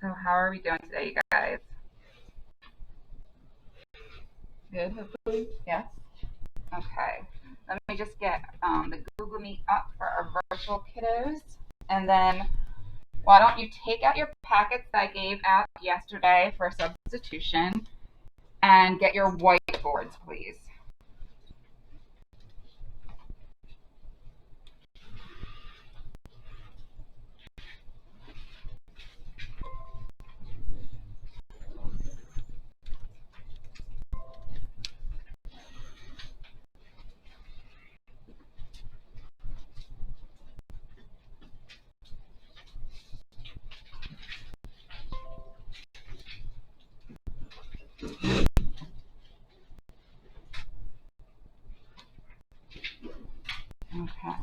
So how are we doing today, you guys? Good, hopefully? Yes? Okay. Let me just get the Google Meet up for our virtual kiddos. And then why don't you take out your packets that I gave out yesterday for substitution and get your whiteboards, please. Okay.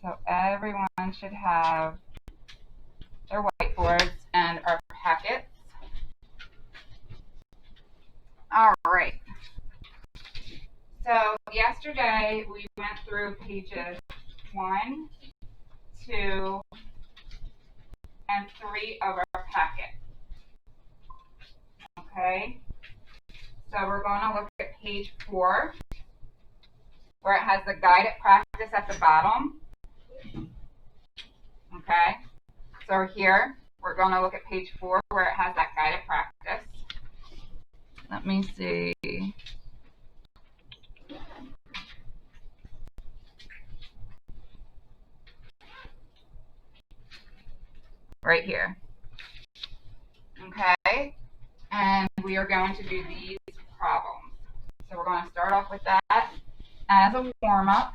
So everyone should have their whiteboards and our packets. All right. So yesterday we went through pages 1, 2, and 3 of our packet. Okay. So we're going to look at page 4, where it has the guided practice at the bottom. Okay. So here, we're going to look at page 4, where it has that guided practice. Let me see. Right here. Okay. And we are going to do these problems. So we're going to start off with that as a warm-up.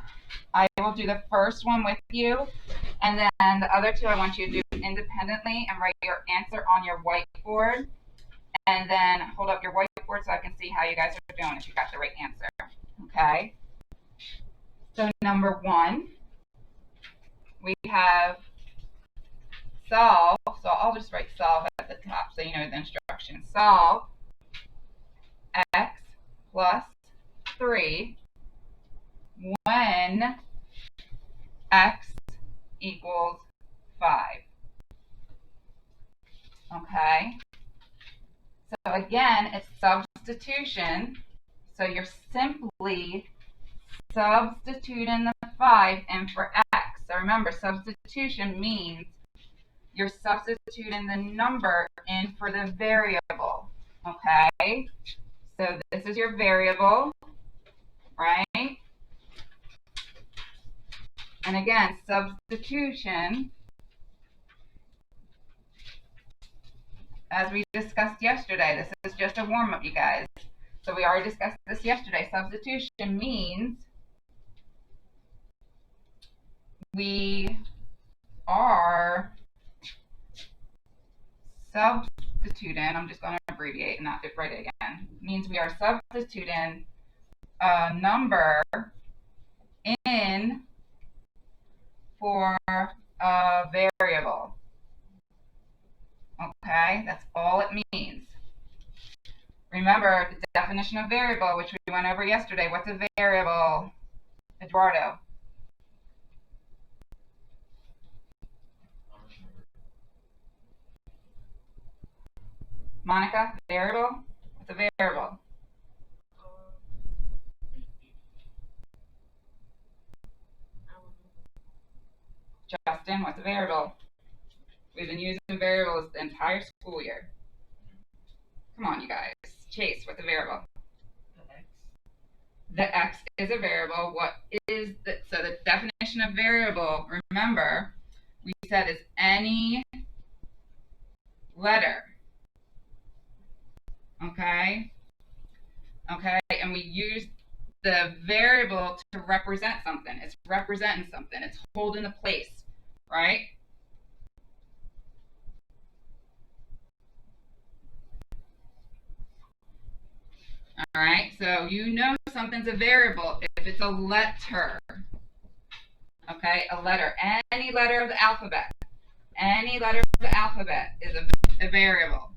I will do the first one with you, and then the other two I want you to do independently and write your answer on your whiteboard, and then hold up your whiteboard so I can see how you guys are doing if you got the right answer. Okay? So number 1, we have solve. So I'll just write solve at the top so you know the instructions. Solve x plus 3 when x equals 5. Okay? So again, it's substitution. So you're simply substituting the 5 in for x. So remember, substitution means you're substituting the number in for the variable. Okay? So this is your variable, right? And again, substitution, as we discussed yesterday, this is just a warm-up, you guys. So we already discussed this yesterday. Substitution means we are substituting, I'm just going to abbreviate and not write it again, means we are substituting a number in for a variable. Okay, that's all it means. Remember the definition of variable, which we went over yesterday. What's a variable, Eduardo? Monica, variable? What's a variable? Justin, what's a variable? We've been using variables the entire school year. Come on, you guys. Chase, what's a variable? The x is a variable. What is the, so the definition of variable, remember, we said is any letter. Okay? Okay, and we use the variable to represent something. It's representing something. It's holding a place, right? All right, so you know something's a variable if it's a letter. Okay, a letter. Any letter of the alphabet. Any letter of the alphabet is a variable.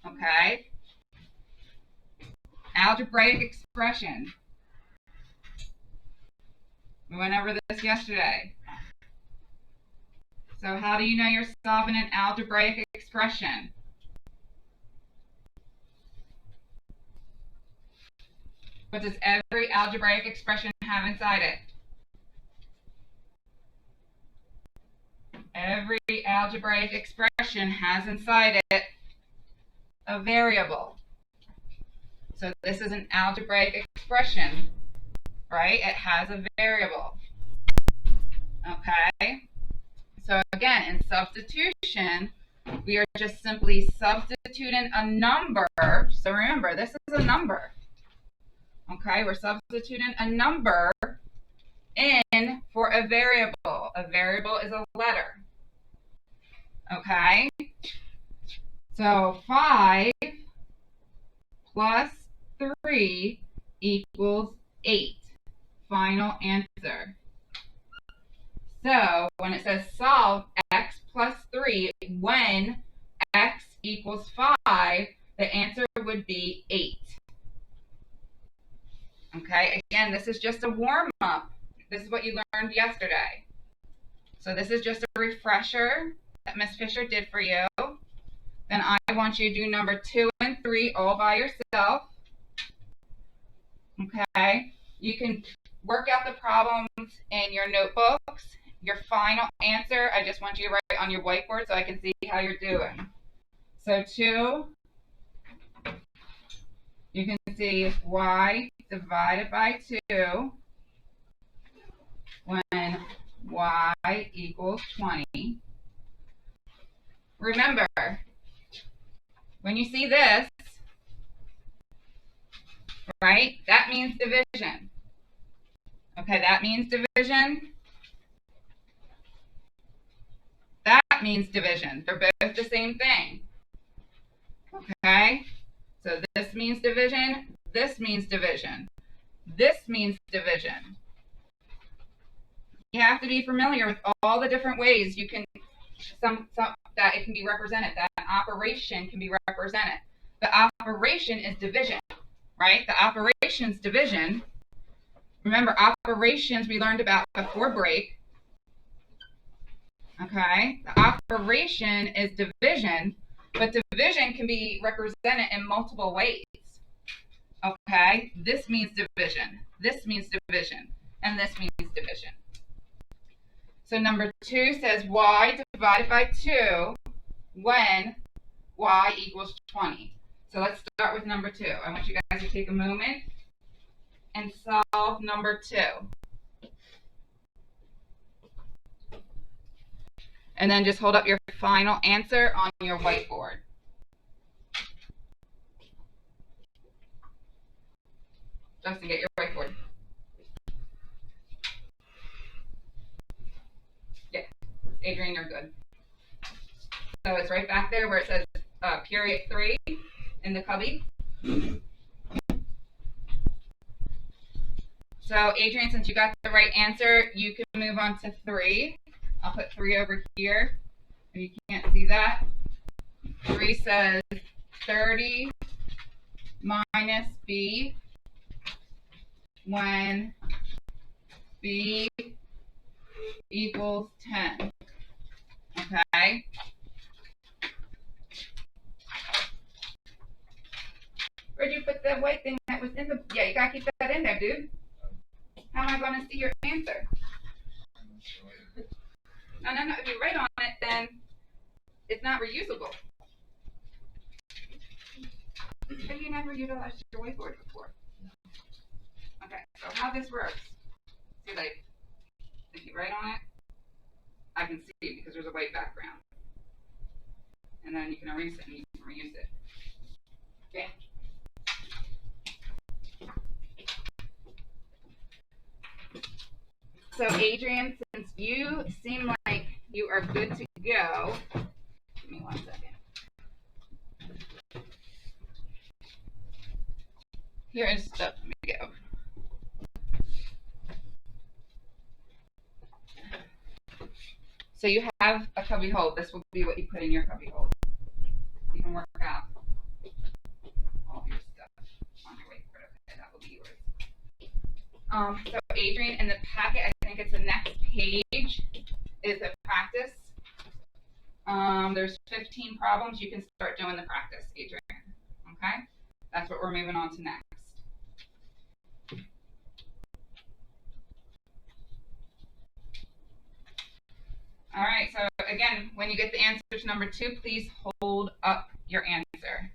Okay? Algebraic expression. We went over this yesterday. So how do you know you're solving an algebraic expression? What does every algebraic expression have inside it? Every algebraic expression has inside it a variable. So this is an algebraic expression, right? It has a variable. Okay? So again, in substitution, we are just simply substituting a number. So remember, this is a number. Okay, we're substituting a number in for a variable. A variable is a letter. Okay, so 5 plus 3 equals 8. Final answer. So when it says solve x plus 3 when x equals 5, the answer would be 8. Okay, again, this is just a warm-up. This is what you learned yesterday. So this is just a refresher that Miss Fisher did for you. Then I want you to do number 2 and 3 all by yourself. Okay, you can work out the problems in your notebooks. Your final answer, I just want you to write on your whiteboard so I can see how you're doing. So 2, you can see y divided by 2 when y equals 20. Remember, when you see this, right, that means division. Okay, that means division. That means division. They're both the same thing. Okay, so this means division. This means division. This means division. You have to be familiar with all the different ways you can, that it can be represented, that an operation can be represented. The operation is division, right? The operation's division. Remember, operations we learned about before break. Okay, the operation is division, but division can be represented in multiple ways. Okay, this means division, this means division, and this means division. So number 2 says y divided by 2 when y equals 20. So let's start with number 2. I want you guys to take a moment and solve number 2. And then just hold up your final answer on your whiteboard. Justin, get your whiteboard. Yeah, Adrian, you're good. So it's right back there where it says period 3 in the cubby. So Adrian, since you got the right answer, you can move on to 3. I'll put 3 over here, if you can't see that. 3 says 30 minus b when b equals 10. Okay? Where'd you put the white thing that was in the... Yeah, you gotta keep that in there, dude. How am I going to see your answer? No. If you write on it, then it's not reusable. Have you never utilized your whiteboard before? Okay, so how this works. See, like, if you write on it, I can see it because there's a white background. And then you can erase it and you can reuse it. Okay. So Adrian, since you seem like you are good to go, give me 1 second. Here is stuff to go. So you have a cubby hole. This will be what you put in your cubby hole. You can work out all your stuff on your whiteboard. Okay, that will be yours. So Adrian, in the packet, I think it's the next page, is a practice There's 15 problems. You can start doing the practice, Adrian. Okay? That's what we're moving on to next. All right, so again, when you get the answer to number 2, please hold up your answer.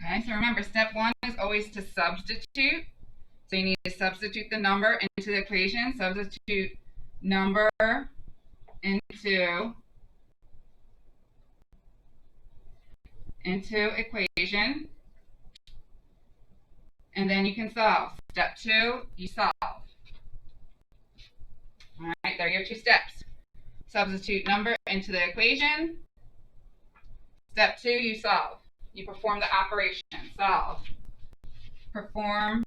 Okay, so remember, step 1 is always to substitute. So you need to substitute the number into the equation. Substitute number into equation. And then you can solve. Step 2, you solve. All right, there are your 2 steps. Substitute number into the equation. Step 2, you solve. You perform the operation. Solve. Perform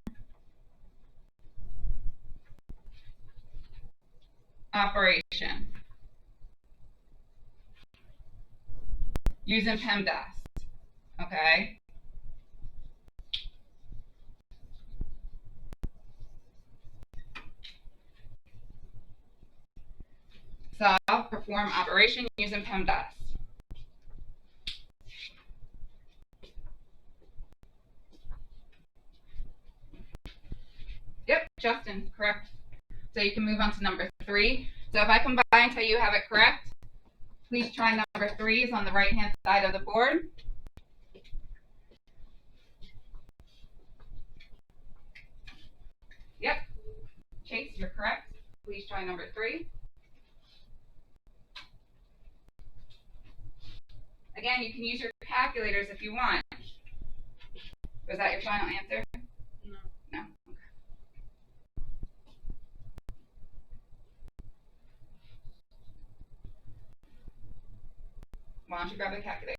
operation. Using PEMDAS. Okay? Solve, perform operation using PEMDAS. Yep, Justin, correct. So you can move on to number 3. So if I combine until you have it correct, please try number 3 is on the right-hand side of the board. Yep, Chase, you're correct. Please try number 3. Again, you can use your calculators if you want. Was that your final answer? No. No. Okay. Why don't you grab the calculator?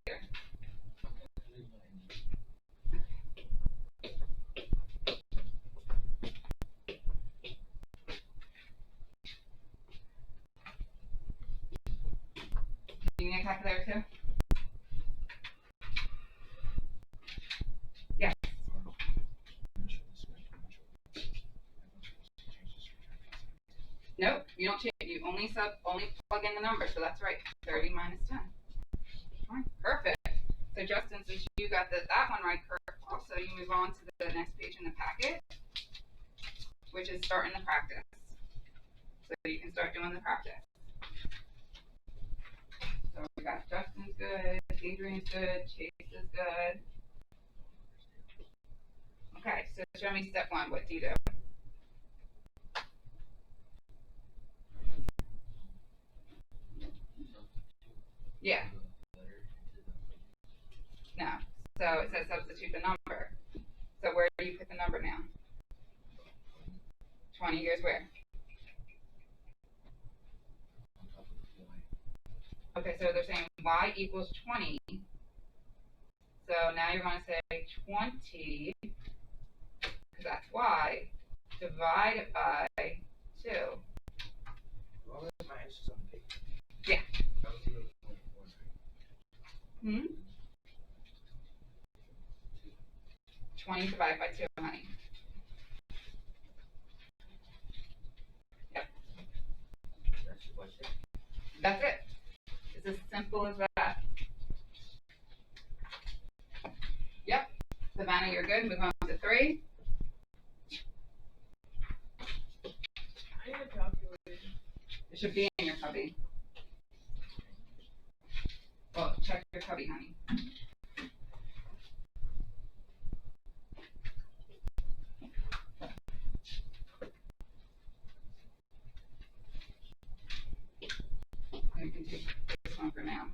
Do you need a calculator too? Yes. Nope, you don't change. You only plug in the number, so that's right. 30 minus 10. All right, perfect. So Justin, since you got that one right, also you move on to the next page in the packet, which is starting the practice. So you can start doing the practice. So we got Justin's good, Adrian's good, Chase is good. Okay, so show me step 1. What do you do? Yeah. No. So it says substitute the number. So where do you put the number now? 20 goes where? Okay, so they're saying y equals 20. So now you're going to say 20, because that's y, divided by 2. Yeah. 20 divided by 2, honey. Yep. That's it. It's as simple as that. Yep. Savannah, you're good. Move on to 3. It should be in your cubby. Well, check your cubby, honey. You can take this one for now.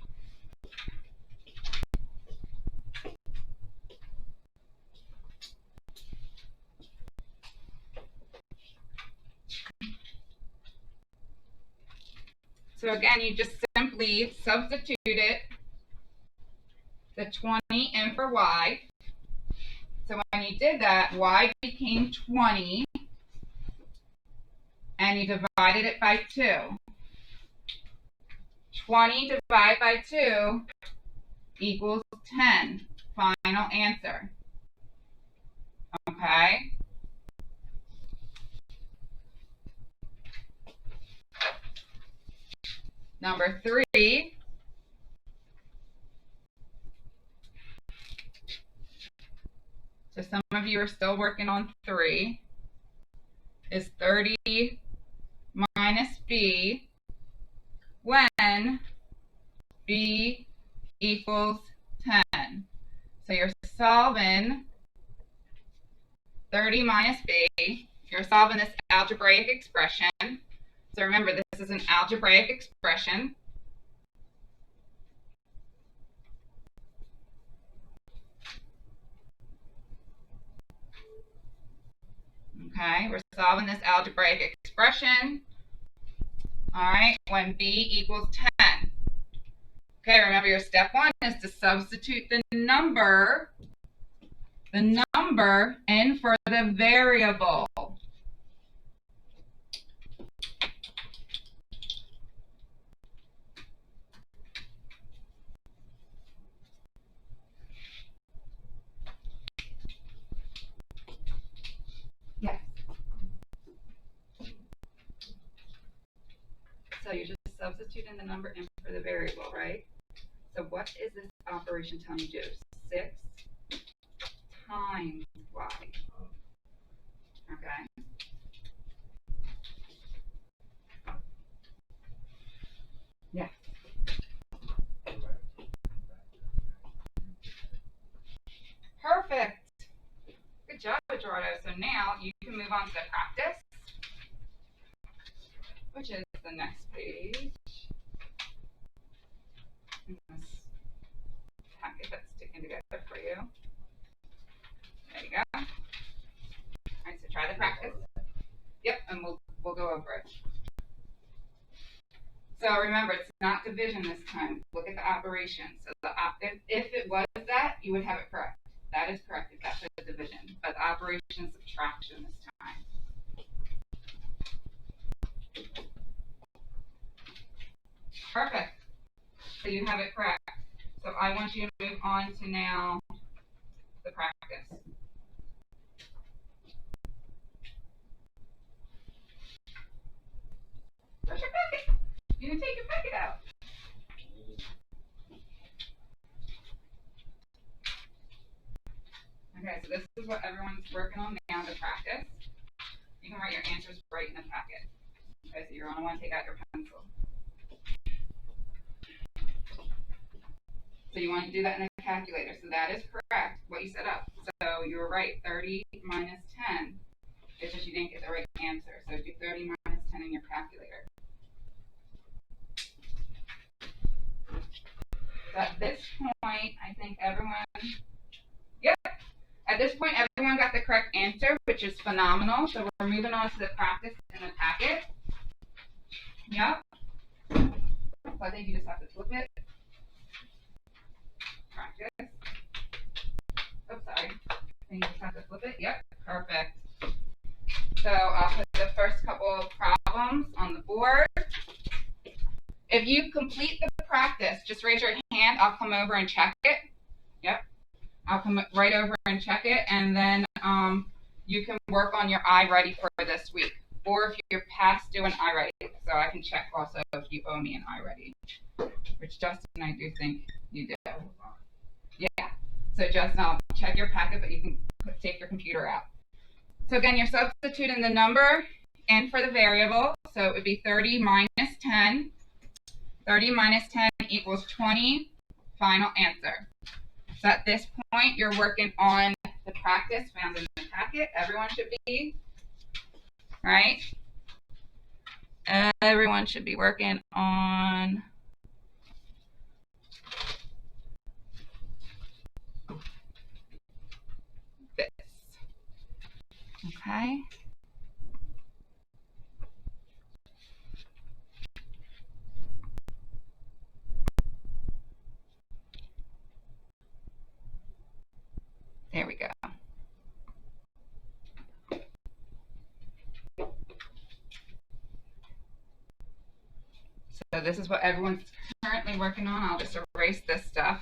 So again, you just simply substitute it, the 20 in for y. So when you did that, y became 20, and you divided it by 2. 20 divided by 2 equals 10. Final answer. Okay? Number 3. So some of you are still working on 3. Is 30 minus b when b equals 10. So you're solving 30 minus b. You're solving this algebraic expression. So remember, this is an algebraic expression. Okay, we're solving this algebraic expression. All right, when b equals 10. Okay, remember your step 1 is to substitute the number in for the variable. Yes. So you're just substituting the number in for the variable, right? So what is this operation telling you to do? 6 times y. Okay. Yes. Perfect. Good job, Gerardo. So now you can move on to the practice, which is the next page. This packet that's sticking together for you. There you go. All right, so try the practice. Yep, and we'll go over it. So remember, it's not division this time. Look at the operation. So if it was that, you would have it correct. That is correct if that's a division. But the operation is subtraction this time. Perfect. So you have it correct. So I want you to move on to now the practice. Where's your packet? You didn't take your packet out. Okay, so this is what everyone's working on now to practice. You can write your answers right in the packet. Okay, so you're going to want to take out your pencil. So you want to do that in a calculator. So that is correct, what you set up. So you were right, 30 minus 10. It's just you didn't get the right answer. So do 30 minus 10 in your calculator. So at this point, I think everyone, yep. At this point, everyone got the correct answer, which is phenomenal. So we're moving on to the practice in the packet. Yep. So I think you just have to flip it. Practice. Oops, sorry. I think you just have to flip it. Yep, perfect. So I'll put the first couple of problems on the board. If you complete the practice, just raise your hand. I'll come over and check it. Yep. I'll come right over and check it, and then you can work on your iReady for this week. Or if you're past doing iReady, so I can check also if you owe me an iReady, which Justin and I do think you do. Yeah. So Justin, I'll check your packet, but you can take your computer out. So again, you're substituting the number in for the variable. So it would be 30 minus 10. 30 minus 10 equals 20. Final answer. So at this point, you're working on the practice found in the packet. Everyone should be, right? Everyone should be working on this. Okay. So this is what everyone's currently working on. I'll just erase this stuff.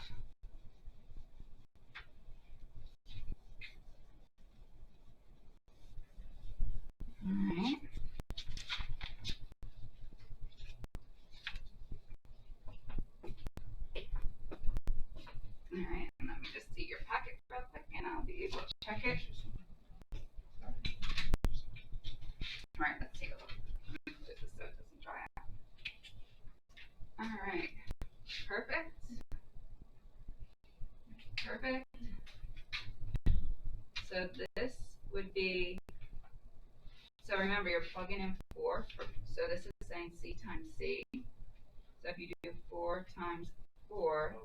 All right. All right, and let me just see your packet real quick and I'll be able to check it. All right, let's take a look. Let me put this so it doesn't dry out. All right, perfect. Perfect. So this would be, so remember you're plugging in 4. So this is saying C times C. So if you do 4 times 4,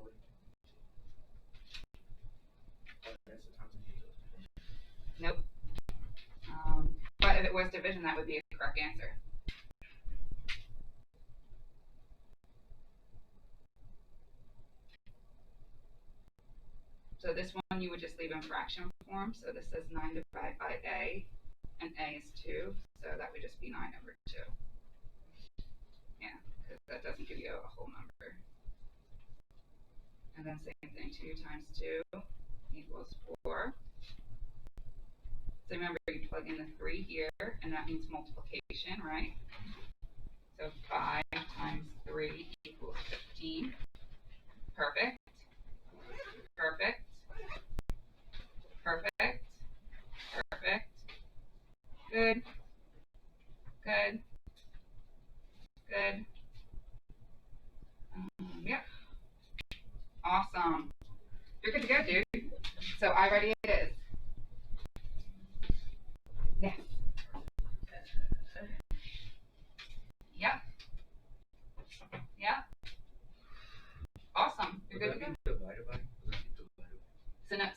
nope. But if it was division, that would be a correct answer. So this one you would just leave in fraction form. So this says 9 divided by A, and A is 2. So that would just be 9 over 2. Yeah, because that doesn't give you a whole number. And then same thing, 2 times 2 equals 4. So remember, you plug in the 3 here, and that means multiplication, right? So 5 times 3 equals 15. Perfect. Perfect. Perfect. Perfect. Good. Good. Good. Yep. Awesome. You're good to go, dude. So I ready it is. Yes. Yep. Yep. Awesome. You're good to go.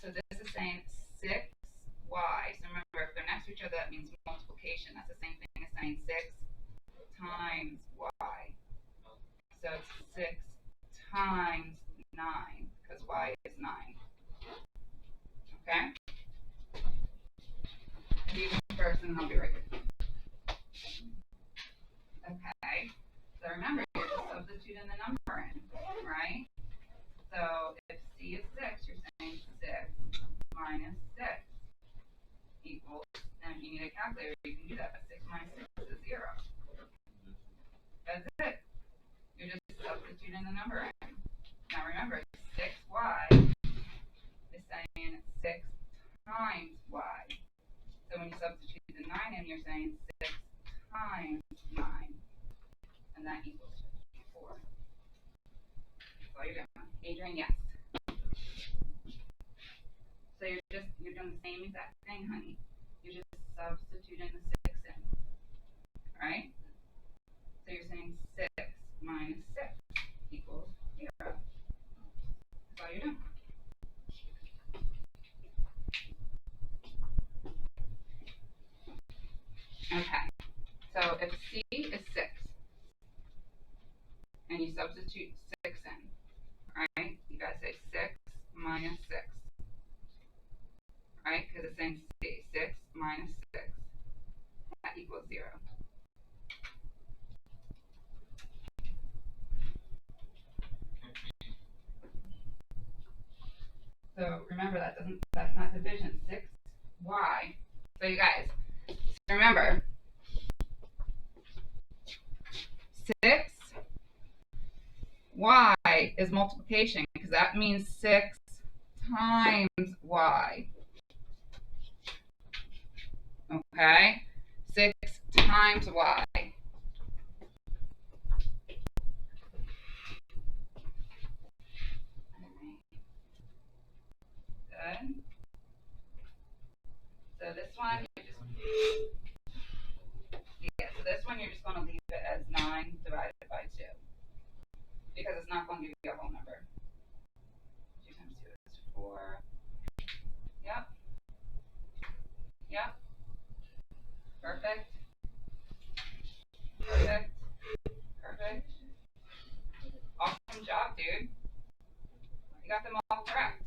So this is saying 6y. So remember, if they're next to each other, that means multiplication. That's the same thing as saying 6 times y. So it's 6 times 9, because y is 9. Okay? Do this first, and I'll be right with you. Okay. So remember, you're just substituting the number in, right? So if C is 6, you're saying 6 minus 6 equals, and if you need a calculator, you can do that, but 6 minus 6 is 0. That's it. You're just substituting the number in. Now remember, 6y is saying 6 times y. So when you substitute the 9 in, you're saying 6 times 9. And that equals 4. That's all you're doing. Adrian, yes. So you're doing the same exact thing, honey. You're just substituting the 6 in. Right? So you're saying 6 minus 6 equals 0. That's all you're doing. Okay. So if C is 6, and you substitute 6 in, right? You gotta say 6 minus 6. Right? Because it's saying C, 6 minus 6. That equals 0. So remember, that's not division. 6y. So you guys, remember, 6y is multiplication, because that means 6 times y. Okay? 6 times y. Good. So this one, so this one you're just going to leave it as 9 divided by 2, because it's not going to give you a whole number. 2 times 2 is 4. Yep. Yep. Perfect. Perfect. Perfect. Awesome job, dude. You got them all correct.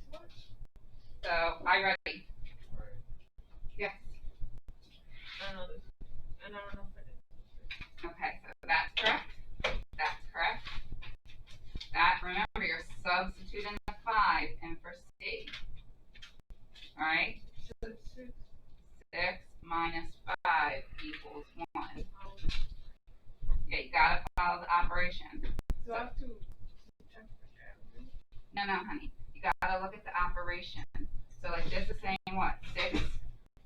So, are you ready? Yes. I don't know. Okay, so that's correct. That's correct. equals 1. Yeah, you gotta follow the operation. So I have to No, honey. You gotta look at the operation. So like this is saying what? 6.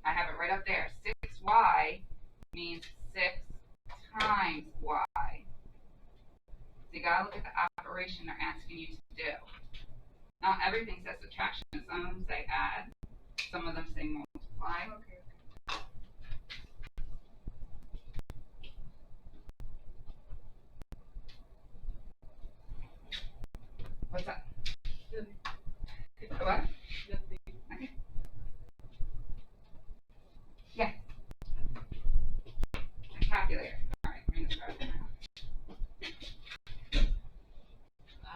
I have it right up there. 6y means 6 times y. So you gotta look at the operation they're asking you to do. Not everything says subtraction. Some of them say add. Some of them say multiply. okay. What's that? Then What? then the Okay. Yeah. A calculator. All right, we're gonna start now.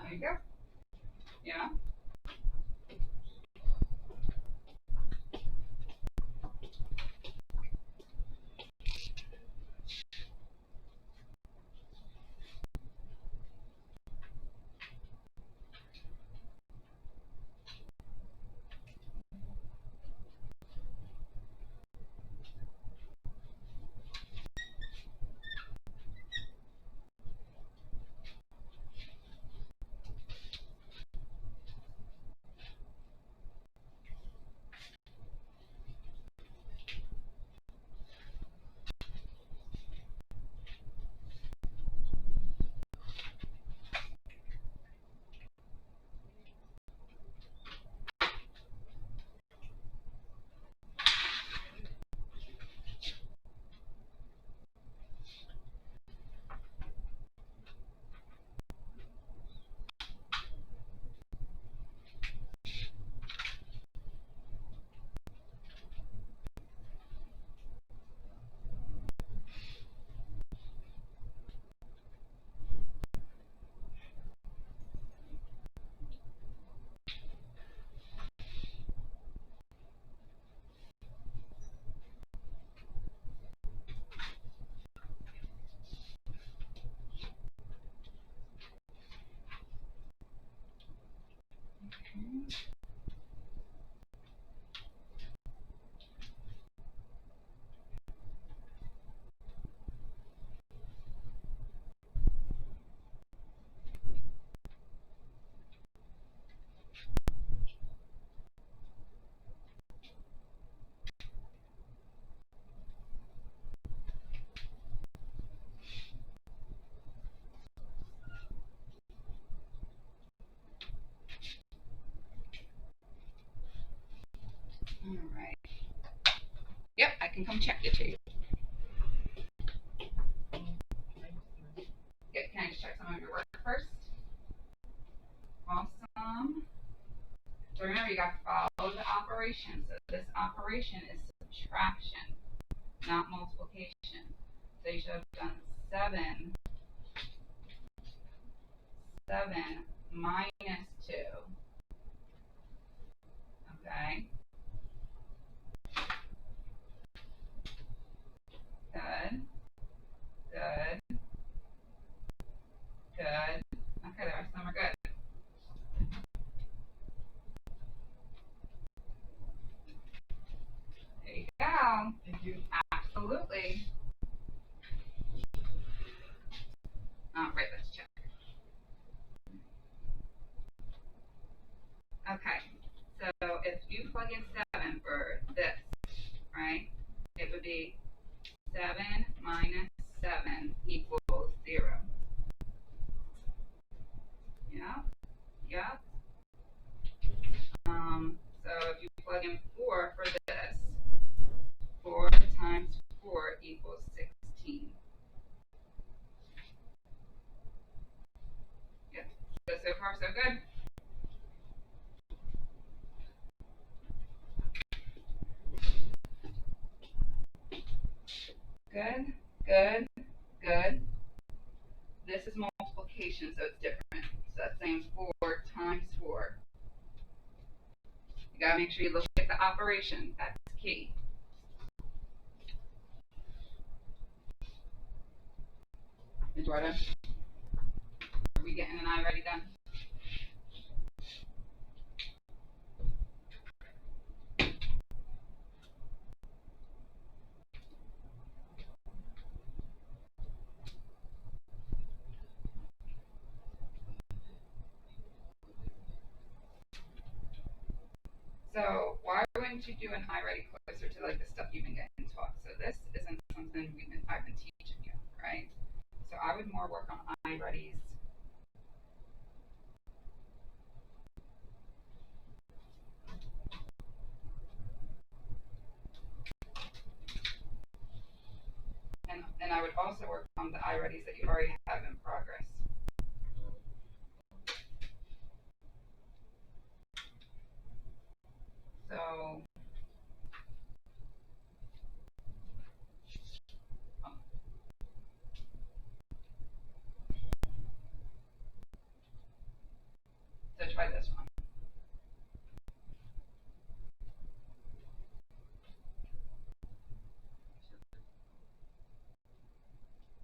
There you go. Yeah. All right. Yep, I can come check you too. Yeah, can I just check some of your work first? Awesome. So remember, you got to follow the operation. So this operation is subtraction, not multiplication. So you should have done 7 minus 2. Okay. Good. Good. Good. Okay, the rest of them are good. There you go. thank you. Absolutely. All right, let's check. Okay, so if you plug in 7 for this, right, it would be 7 minus 7 equals 0. Yeah, yeah. So if you plug in 4 for this, 4 times 4 equals 16. Yeah, so far so good. Good, good, good. This is multiplication, so it's different. So that's saying 4 times 4. You gotta make sure you look at the operation. That's key. Eduardo, are we getting an eye ready done? going to do an iReady closer to like the stuff you've been getting taught. So this isn't something I've been teaching you, right? So I would more work on iReadies. And I would also work on the iReadies that you already have in progress. So try this one.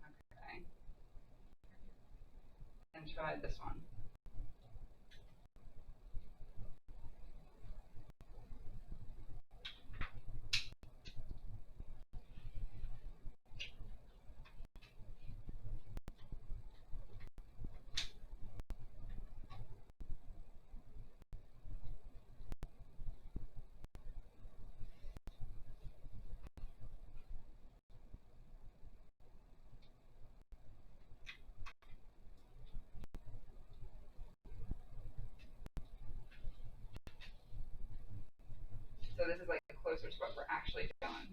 Okay. And try this one. So this is like closer to what we're actually doing.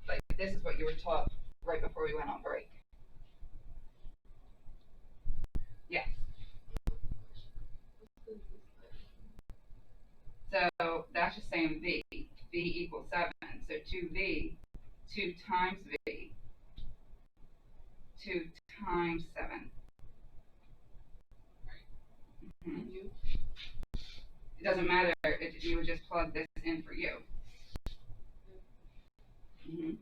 Like this is what you were taught right before we went on break. Yes. So that's just saying V. V equals 7. So 2V, 2 times V, 2 times 7. Mm-hmm. It doesn't matter. You would just plug this in for you. Mm-hmm.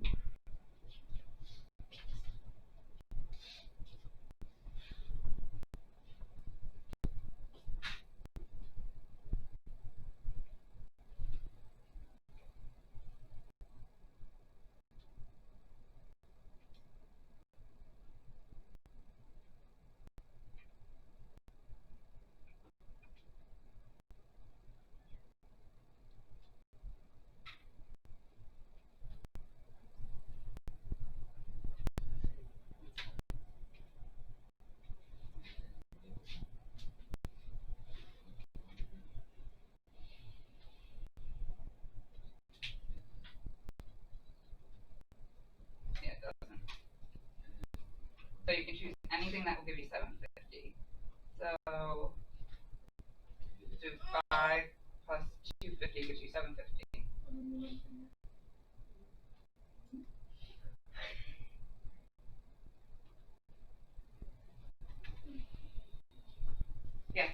Yeah, it doesn't. So you can choose anything that will give you 750. So do 5 plus 250 gives you 750. Yes.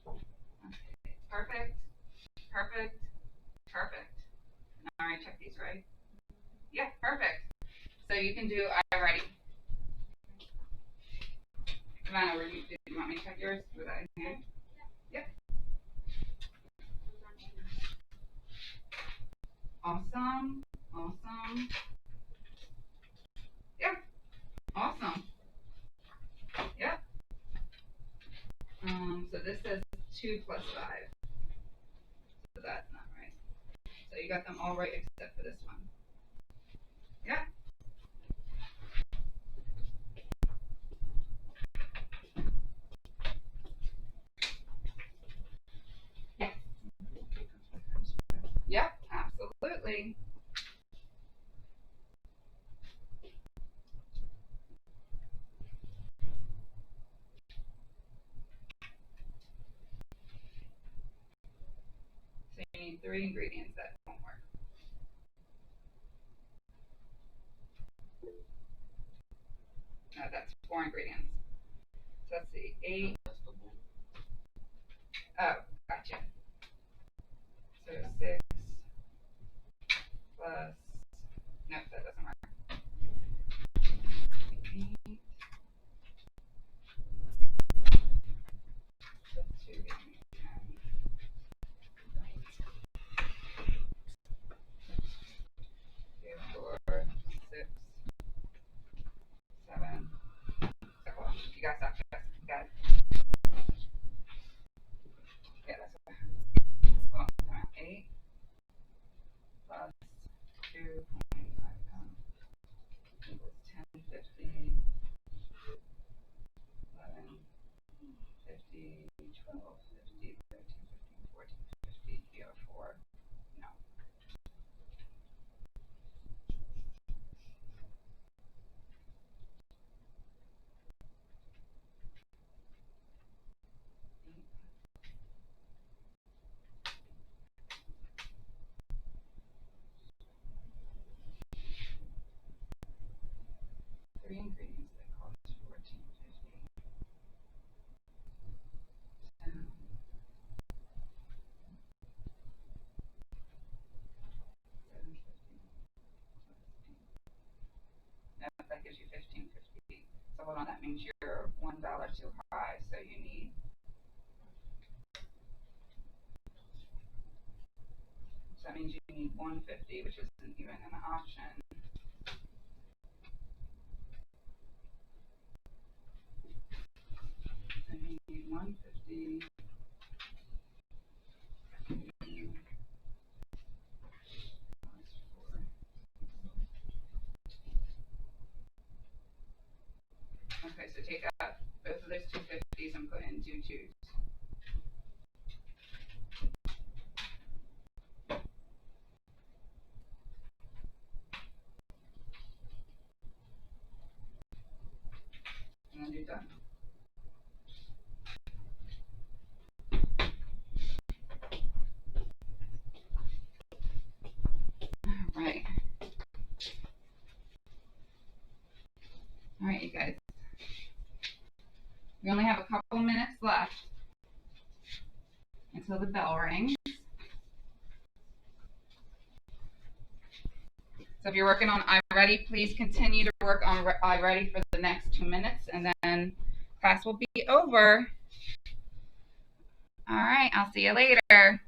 Okay. Perfect. Perfect. Perfect. All right, check these, right? Yeah, perfect. So you can do iReady. Savannah, did you want me to check yours? Was that in here? Yep. Awesome. Awesome. Yep. Awesome. Yep. So this says 2 plus 5. So that's not right. So you got them all right except for this one. Yep. Yes. Yep, absolutely. So you need 3 ingredients that won't work. No, that's 4 ingredients. So let's see, 8. Oh, gotcha. So 6 plus, nope, that doesn't work. 8 plus 2 gives me 10. 2, 4, 6, 7. So, well, you gotta stop. You got it. Yeah, that's okay. 50, 11, 50, 12, 50, 13, 15, 14, 50, you have 4. No. Three ingredients that cost $14.50. 10, 7.50 plus 8. No, that gives you $15.50. So hold on, that means you're $1 too high. So you need. So that means you need $1.50, which isn't even an option. So you need $1.50. Okay, so take out both of those 250s and put in 2 2s. And then you're done. All right. All right, you guys. We only have a couple minutes left until the bell rings. So if you're working on I Ready, please continue to work on I Ready for the next 2 minutes, and then class will be over. All right, I'll see you later.